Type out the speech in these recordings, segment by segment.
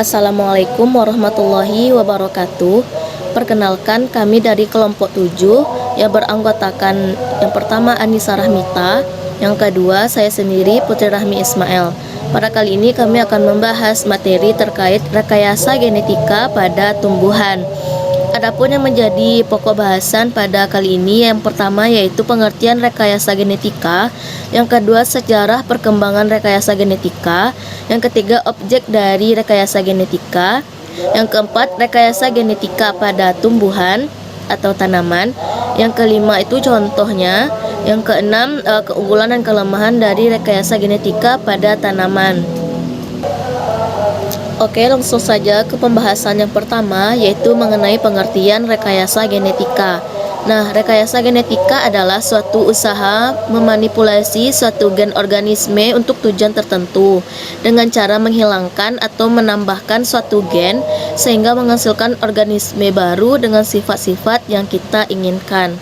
Assalamualaikum warahmatullahi wabarakatuh. Perkenalkan, kami dari kelompok 7 yang beranggotakan yang pertama Anissa Rahmita, yang kedua saya sendiri Putri Rahmi Ismail. Pada kali ini kami akan membahas materi terkait rekayasa genetika pada tumbuhan. Adapun yang menjadi pokok bahasan pada kali ini yang pertama yaitu pengertian rekayasa genetika, yang kedua sejarah perkembangan rekayasa genetika, yang ketiga objek dari rekayasa genetika, yang keempat rekayasa genetika pada tumbuhan atau tanaman, yang kelima itu contohnya, yang keenam keunggulan dan kelemahan dari rekayasa genetika pada tanaman. Oke, langsung saja ke pembahasan yang pertama, yaitu mengenai pengertian rekayasa genetika. Nah, rekayasa genetika adalah suatu usaha memanipulasi suatu gen organisme untuk tujuan tertentu dengan cara menghilangkan atau menambahkan suatu gen sehingga menghasilkan organisme baru dengan sifat-sifat yang kita inginkan.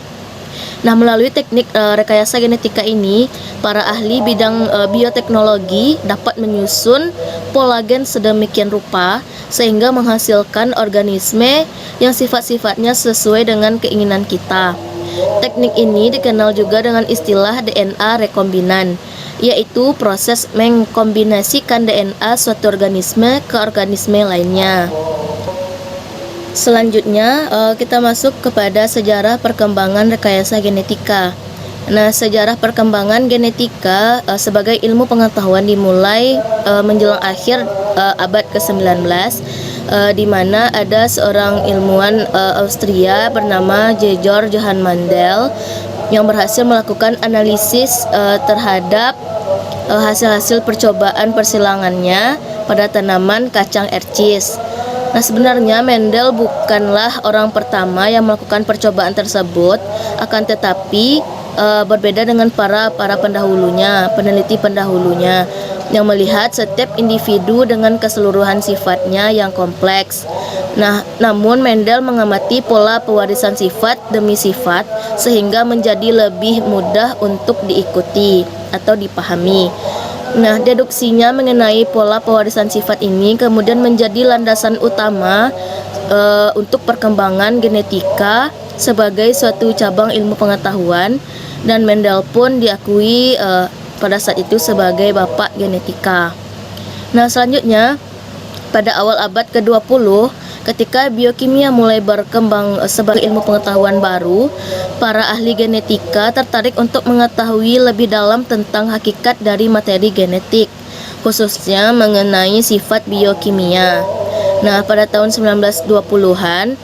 Nah, melalui teknik rekayasa genetika ini, para ahli bidang bioteknologi dapat menyusun pola gen sedemikian rupa sehingga menghasilkan organisme yang sifat-sifatnya sesuai dengan keinginan kita. Teknik ini dikenal juga dengan istilah DNA rekombinan, yaitu proses mengkombinasikan DNA suatu organisme ke organisme lainnya. Selanjutnya kita masuk kepada sejarah perkembangan rekayasa genetika. Nah, sejarah perkembangan genetika sebagai ilmu pengetahuan dimulai menjelang akhir abad ke-19, di mana ada seorang ilmuwan Austria bernama Georg Johann Mendel yang berhasil melakukan analisis terhadap hasil-hasil percobaan persilangannya pada tanaman kacang ercis. Nah, sebenarnya Mendel bukanlah orang pertama yang melakukan percobaan tersebut, akan tetapi berbeda dengan para pendahulunya, peneliti pendahulunya yang melihat setiap individu dengan keseluruhan sifatnya yang kompleks. Nah, namun Mendel mengamati pola pewarisan sifat demi sifat sehingga menjadi lebih mudah untuk diikuti atau dipahami. Nah, deduksinya mengenai pola pewarisan sifat ini kemudian menjadi landasan utama untuk perkembangan genetika sebagai suatu cabang ilmu pengetahuan, dan Mendel pun diakui pada saat itu sebagai bapak genetika. Nah, selanjutnya pada awal abad ke-20, ketika biokimia mulai berkembang sebagai ilmu pengetahuan baru, para ahli genetika tertarik untuk mengetahui lebih dalam tentang hakikat dari materi genetik, khususnya mengenai sifat biokimia. Nah, pada tahun 1920-an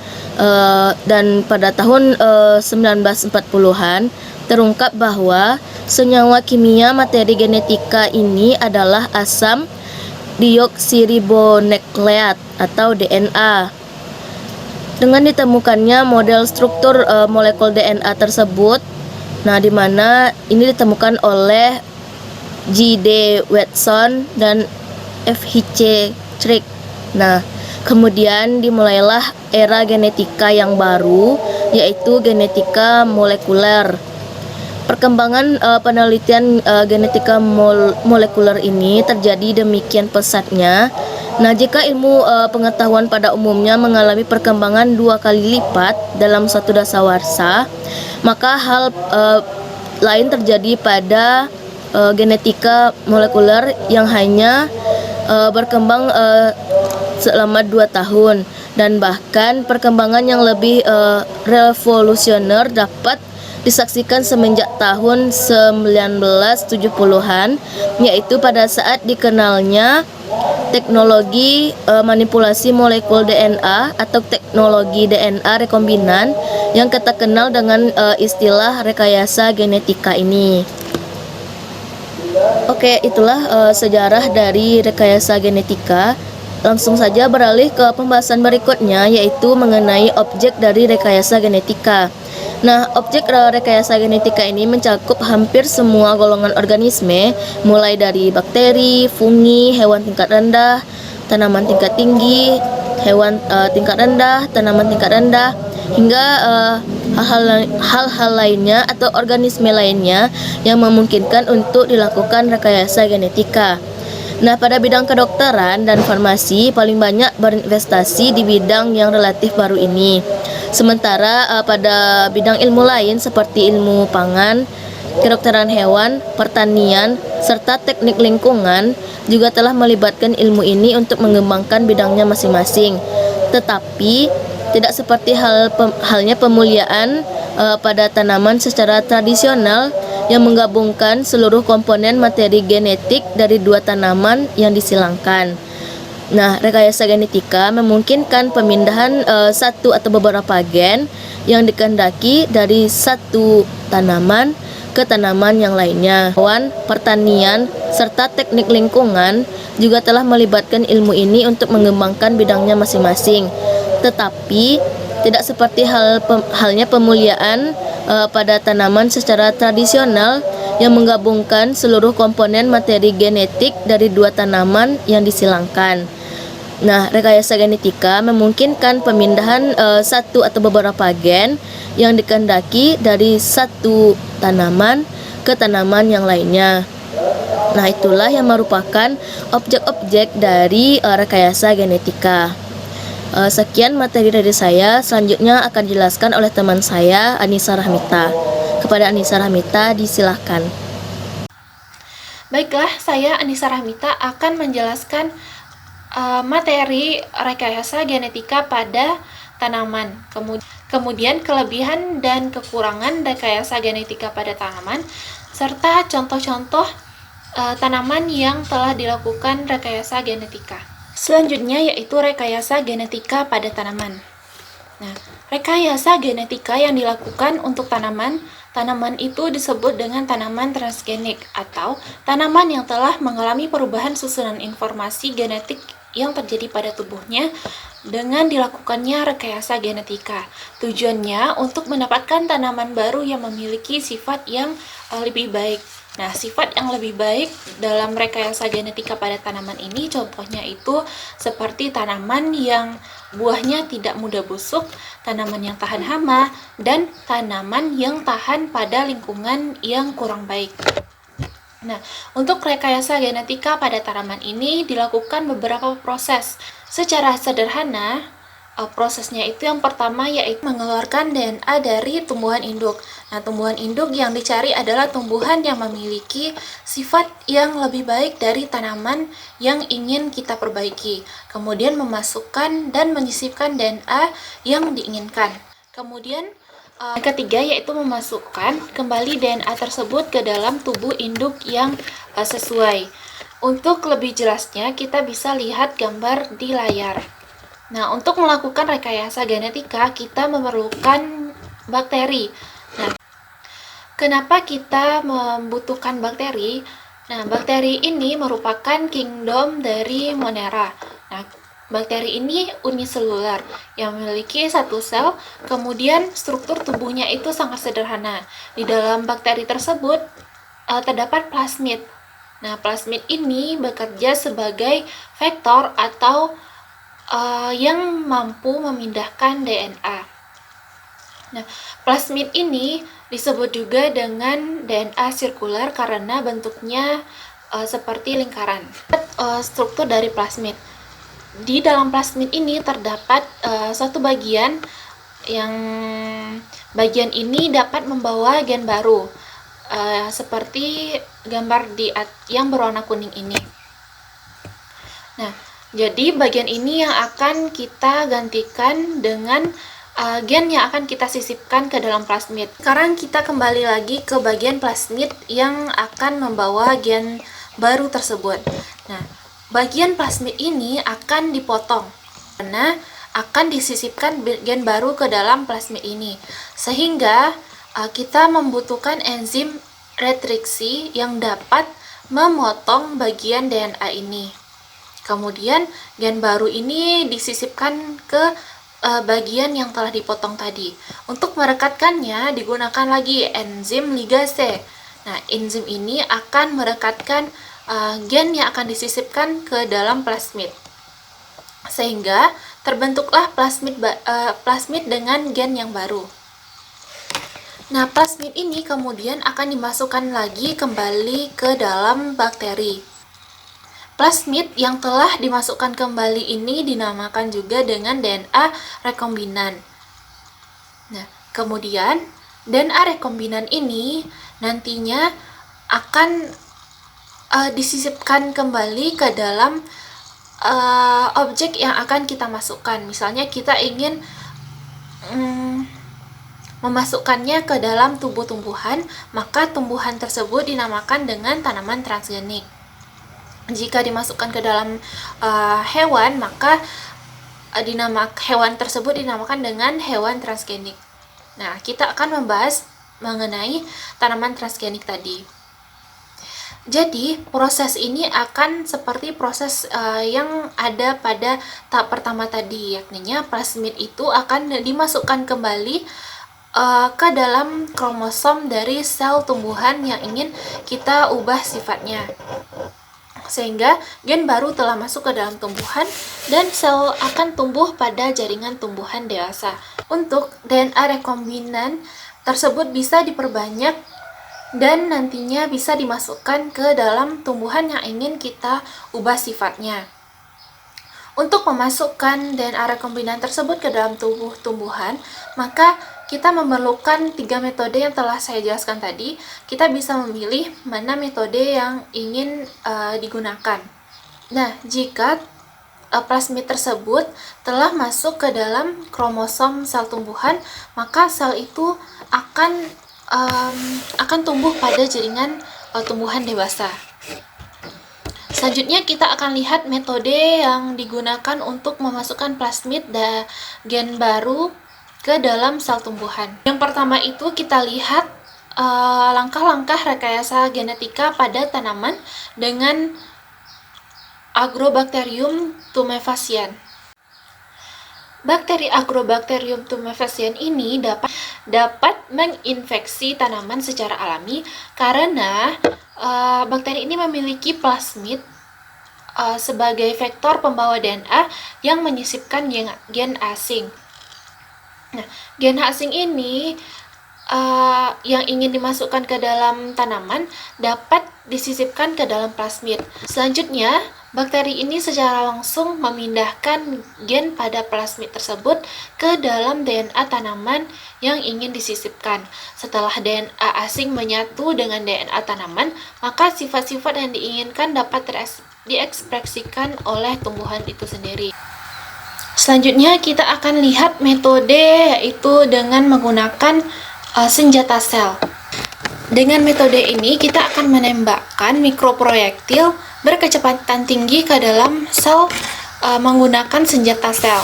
dan pada tahun 1940-an terungkap bahwa senyawa kimia materi genetika ini adalah asam deoksiribonukleat atau DNA. Dengan ditemukannya model struktur molekul DNA tersebut, nah di mana ini ditemukan oleh J.D. Watson dan F.H.C. Crick. Nah, kemudian dimulailah era genetika yang baru, yaitu genetika molekuler. Perkembangan penelitian genetika molekuler ini terjadi demikian pesatnya. Nah, jika ilmu pengetahuan pada umumnya mengalami perkembangan 2 kali lipat dalam satu dasawarsa, maka hal lain terjadi pada genetika molekuler yang hanya berkembang selama 2 tahun, dan bahkan perkembangan yang lebih revolusioner dapat disaksikan semenjak tahun 1970-an, yaitu pada saat dikenalnya teknologi manipulasi molekul DNA atau teknologi DNA rekombinan yang kita kenal dengan istilah rekayasa genetika ini. Oke, itulah sejarah dari rekayasa genetika. Langsung saja beralih ke pembahasan berikutnya, yaitu mengenai objek dari rekayasa genetika. Nah, objek rekayasa genetika ini mencakup hampir semua golongan organisme, mulai dari bakteri, fungi, hewan tingkat rendah, tanaman tingkat tinggi, hewan tingkat rendah, tanaman tingkat rendah, hingga hal-hal lainnya atau organisme lainnya yang memungkinkan untuk dilakukan rekayasa genetika. Nah, pada bidang kedokteran dan farmasi paling banyak berinvestasi di bidang yang relatif baru ini. Sementara pada bidang ilmu lain seperti ilmu pangan, kedokteran hewan, pertanian, serta teknik lingkungan juga telah melibatkan ilmu ini untuk mengembangkan bidangnya masing-masing. Tetapi tidak seperti halnya pemuliaan pada tanaman secara tradisional yang menggabungkan seluruh komponen materi genetik dari dua tanaman yang disilangkan. Nah, rekayasa genetika memungkinkan pemindahan satu atau beberapa gen yang dikehendaki dari satu tanaman ke tanaman yang lainnya. Hewan, pertanian, serta teknik lingkungan juga telah melibatkan ilmu ini untuk mengembangkan bidangnya masing-masing. Tetapi tidak seperti halnya pemuliaan pada tanaman secara tradisional yang menggabungkan seluruh komponen materi genetik dari dua tanaman yang disilangkan. Nah, rekayasa genetika memungkinkan pemindahan satu atau beberapa gen yang dikehendaki dari satu tanaman ke tanaman yang lainnya. Nah, itulah yang merupakan objek-objek dari rekayasa genetika. Sekian materi dari saya, selanjutnya akan dijelaskan oleh teman saya, Anissa Rahmita. Kepada Anissa Rahmita, disilahkan. Baiklah, saya Anissa Rahmita akan menjelaskan materi rekayasa genetika pada tanaman. Kemudian kelebihan dan kekurangan rekayasa genetika pada tanaman, serta contoh-contoh tanaman yang telah dilakukan rekayasa genetika. Selanjutnya yaitu rekayasa genetika pada tanaman. Nah, rekayasa genetika yang dilakukan untuk tanaman itu disebut dengan tanaman transgenik atau tanaman yang telah mengalami perubahan susunan informasi genetik yang terjadi pada tubuhnya dengan dilakukannya rekayasa genetika. Tujuannya untuk mendapatkan tanaman baru yang memiliki sifat yang lebih baik. Nah, sifat yang lebih baik dalam rekayasa genetika pada tanaman ini contohnya itu seperti tanaman yang buahnya tidak mudah busuk, tanaman yang tahan hama, dan tanaman yang tahan pada lingkungan yang kurang baik. Nah, untuk rekayasa genetika pada tanaman ini dilakukan beberapa proses. Secara sederhana, prosesnya itu yang pertama yaitu mengeluarkan DNA dari tumbuhan induk. Nah, tumbuhan induk yang dicari adalah tumbuhan yang memiliki sifat yang lebih baik dari tanaman yang ingin kita perbaiki. Kemudian memasukkan dan menyisipkan DNA yang diinginkan. Kemudian ketiga yaitu memasukkan kembali DNA tersebut ke dalam tubuh induk yang sesuai. Untuk lebih jelasnya kita bisa lihat gambar di layar. Nah, untuk melakukan rekayasa genetika, kita memerlukan bakteri. Nah, kenapa kita membutuhkan bakteri? Nah, bakteri ini merupakan kingdom dari Monera. Nah, bakteri ini uniseluler yang memiliki satu sel, kemudian struktur tubuhnya itu sangat sederhana. Di dalam bakteri tersebut terdapat plasmid. Nah, plasmid ini bekerja sebagai vektor atau yang mampu memindahkan DNA. Nah, plasmid ini disebut juga dengan DNA sirkuler karena bentuknya seperti lingkaran. Struktur dari plasmid. Di dalam plasmid ini terdapat suatu bagian yang bagian ini dapat membawa gen baru, seperti gambar yang berwarna kuning ini. Nah, jadi bagian ini yang akan kita gantikan dengan gen yang akan kita sisipkan ke dalam plasmid. Sekarang kita kembali lagi ke bagian plasmid yang akan membawa gen baru tersebut. Nah, bagian plasmid ini akan dipotong karena akan disisipkan gen baru ke dalam plasmid ini. Sehingga kita membutuhkan enzim retriksi yang dapat memotong bagian DNA ini. Kemudian gen baru ini disisipkan ke bagian yang telah dipotong tadi. Untuk merekatkannya digunakan lagi enzim ligase. Nah, enzim ini akan merekatkan gen yang akan disisipkan ke dalam plasmid. Sehingga terbentuklah plasmid dengan gen yang baru. Nah, plasmid ini kemudian akan dimasukkan lagi kembali ke dalam bakteri. plasmid yang telah dimasukkan kembali ini dinamakan juga dengan DNA rekombinan. Nah, kemudian DNA rekombinan ini nantinya akan disisipkan kembali ke dalam objek yang akan kita masukkan. Misalnya kita ingin memasukkannya ke dalam tubuh tumbuhan, maka tumbuhan tersebut dinamakan dengan tanaman transgenik. Jika dimasukkan ke dalam hewan, maka hewan tersebut dinamakan dengan hewan transgenik. Nah, kita akan membahas mengenai tanaman transgenik tadi. Jadi, proses ini akan seperti proses yang ada pada tahap pertama tadi, yakni plasmid itu akan dimasukkan kembali ke dalam kromosom dari sel tumbuhan yang ingin kita ubah sifatnya. Sehingga gen baru telah masuk ke dalam tumbuhan dan sel akan tumbuh pada jaringan tumbuhan dewasa. Untuk DNA rekombinan tersebut bisa diperbanyak dan nantinya bisa dimasukkan ke dalam tumbuhan yang ingin kita ubah sifatnya. Untuk memasukkan DNA rekombinan tersebut ke dalam tubuh tumbuhan, maka kita memerlukan 3 metode yang telah saya jelaskan tadi. Kita bisa memilih mana metode yang ingin digunakan. Nah, jika plasmid tersebut telah masuk ke dalam kromosom sel tumbuhan, maka sel itu akan tumbuh pada jaringan tumbuhan dewasa. Selanjutnya kita akan lihat metode yang digunakan untuk memasukkan plasmid dan gen baru ke dalam sel tumbuhan. Yang pertama itu kita lihat langkah-langkah rekayasa genetika pada tanaman dengan Agrobacterium tumefaciens. Bakteri Agrobacterium tumefaciens ini dapat menginfeksi tanaman secara alami karena bakteri ini memiliki plasmid sebagai vektor pembawa DNA yang menyisipkan gen asing. Nah, gen asing ini yang ingin dimasukkan ke dalam tanaman dapat disisipkan ke dalam plasmid. Selanjutnya, bakteri ini secara langsung memindahkan gen pada plasmid tersebut ke dalam DNA tanaman yang ingin disisipkan. Setelah DNA asing menyatu dengan DNA tanaman, maka sifat-sifat yang diinginkan dapat diekspresikan oleh tumbuhan itu sendiri. Selanjutnya kita akan lihat metode yaitu dengan menggunakan senjata sel. Dengan metode ini kita akan menembakkan mikroproyektil berkecepatan tinggi ke dalam sel menggunakan senjata sel.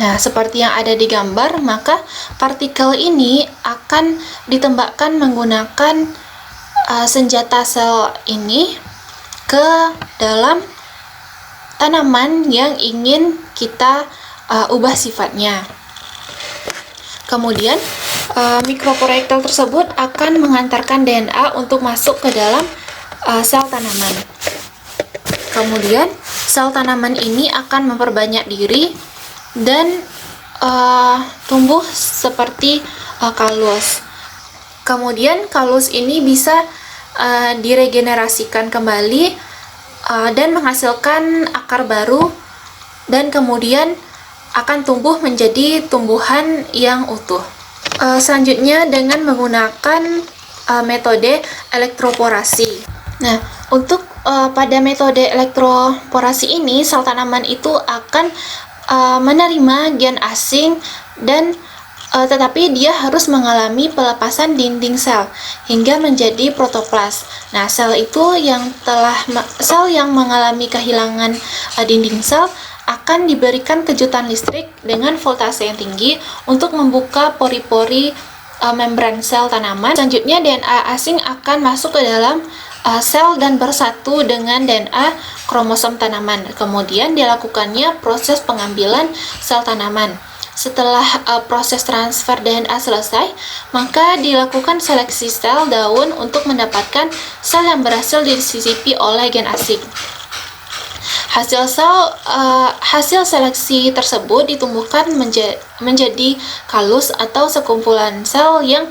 Nah, seperti yang ada di gambar, maka partikel ini akan ditembakkan menggunakan senjata sel ini ke dalam tanaman yang ingin kita ubah sifatnya. Kemudian mikroproyektil tersebut akan mengantarkan DNA untuk masuk ke dalam sel tanaman. Kemudian sel tanaman ini akan memperbanyak diri dan tumbuh seperti kalus. Kemudian kalus ini bisa diregenerasikan kembali dan menghasilkan akar baru dan kemudian akan tumbuh menjadi tumbuhan yang utuh. Selanjutnya dengan menggunakan metode elektroporasi. Nah, untuk pada metode elektroporasi ini, sel tanaman itu akan menerima gen asing dan tetapi dia harus mengalami pelepasan dinding sel hingga menjadi protoplas. Nah, sel yang mengalami kehilangan dinding sel akan diberikan kejutan listrik dengan voltase yang tinggi untuk membuka pori-pori membran sel tanaman. Selanjutnya DNA asing akan masuk ke dalam sel dan bersatu dengan DNA kromosom tanaman. Kemudian dilakukannya proses pengambilan sel tanaman. Setelah proses transfer DNA selesai, maka dilakukan seleksi sel daun untuk mendapatkan sel yang berhasil disisipi oleh gen asing. Hasil seleksi tersebut ditumbuhkan menjadi kalus atau sekumpulan sel yang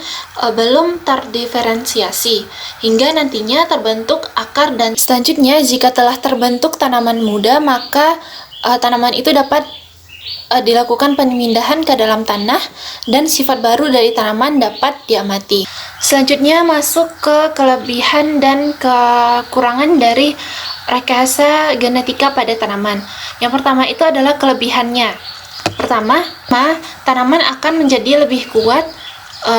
belum terdiferensiasi hingga nantinya terbentuk akar, dan selanjutnya jika telah terbentuk tanaman muda maka tanaman itu dapat dilakukan pemindahan ke dalam tanah dan sifat baru dari tanaman dapat diamati. Selanjutnya masuk ke kelebihan dan kekurangan dari rekayasa genetika pada tanaman. Yang pertama itu adalah kelebihannya. Pertama, tanaman akan menjadi lebih kuat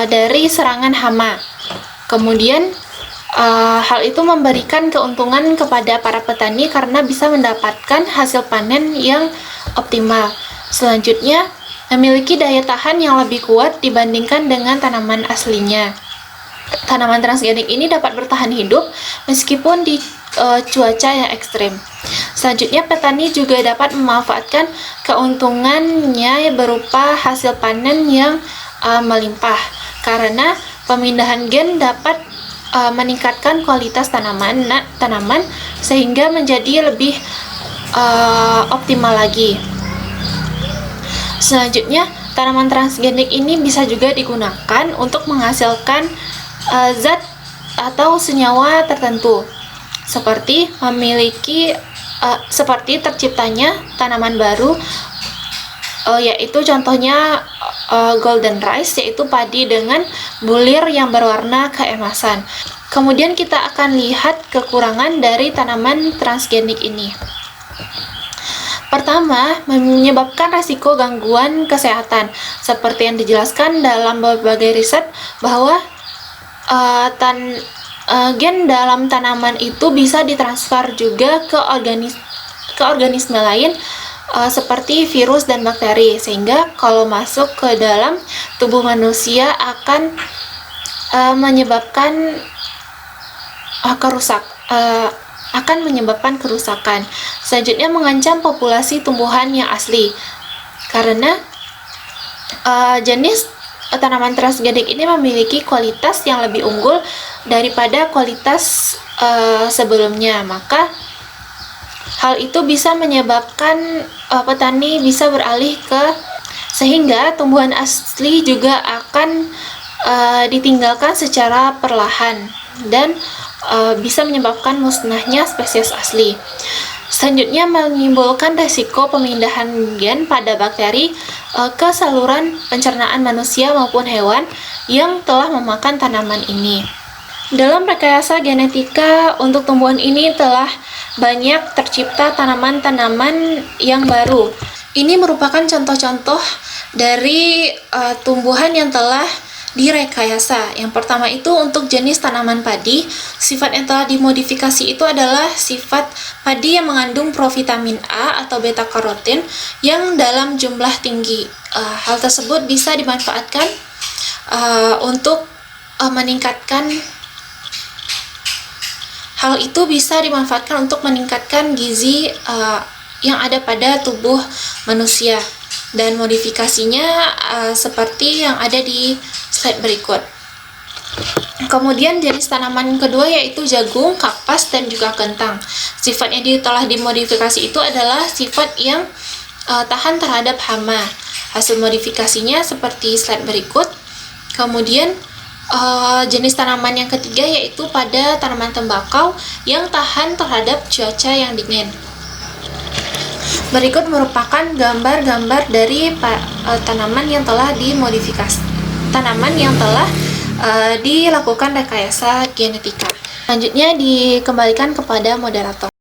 dari serangan hama. Kemudian hal itu memberikan keuntungan kepada para petani karena bisa mendapatkan hasil panen yang optimal. Selanjutnya, memiliki daya tahan yang lebih kuat dibandingkan dengan tanaman aslinya. Tanaman transgenik ini dapat bertahan hidup meskipun di cuaca yang ekstrim. Selanjutnya, petani juga dapat memanfaatkan keuntungannya berupa hasil panen yang melimpah, karena pemindahan gen dapat meningkatkan kualitas tanaman sehingga menjadi lebih optimal lagi. Selanjutnya, tanaman transgenik ini bisa juga digunakan untuk menghasilkan zat atau senyawa tertentu, seperti terciptanya tanaman baru, yaitu contohnya golden rice, yaitu padi dengan bulir yang berwarna keemasan. Kemudian kita akan lihat kekurangan dari tanaman transgenik ini. Pertama, menyebabkan risiko gangguan kesehatan, seperti yang dijelaskan dalam berbagai riset bahwa gen dalam tanaman itu bisa ditransfer juga ke organisme lain, seperti virus dan bakteri, sehingga kalau masuk ke dalam tubuh manusia akan menyebabkan kerusakan. Selanjutnya, mengancam populasi tumbuhan yang asli, karena jenis tanaman transgenik ini memiliki kualitas yang lebih unggul daripada kualitas sebelumnya. Maka hal itu bisa menyebabkan petani bisa beralih sehingga tumbuhan asli juga akan ditinggalkan secara perlahan dan bisa menyebabkan musnahnya spesies asli. Selanjutnya, menimbulkan resiko pemindahan gen pada bakteri ke saluran pencernaan manusia maupun hewan yang telah memakan tanaman ini. Dalam rekayasa genetika untuk tumbuhan ini telah banyak tercipta tanaman-tanaman yang baru. Ini merupakan contoh-contoh dari tumbuhan yang telah direkayasa. Yang pertama itu untuk jenis tanaman padi, sifat yang telah dimodifikasi itu adalah sifat padi yang mengandung provitamin A atau beta karotin yang dalam jumlah tinggi. Hal tersebut bisa dimanfaatkan untuk meningkatkan gizi yang ada pada tubuh manusia, dan modifikasinya seperti yang ada di slide berikut. Kemudian jenis tanaman kedua yaitu jagung, kapas, dan juga kentang. Sifat yang telah dimodifikasi itu adalah sifat yang tahan terhadap hama. Hasil modifikasinya seperti slide berikut. Kemudian jenis tanaman yang ketiga yaitu pada tanaman tembakau yang tahan terhadap cuaca yang dingin. Berikut merupakan gambar-gambar dari tanaman yang telah dilakukan rekayasa genetika. Selanjutnya dikembalikan kepada moderator.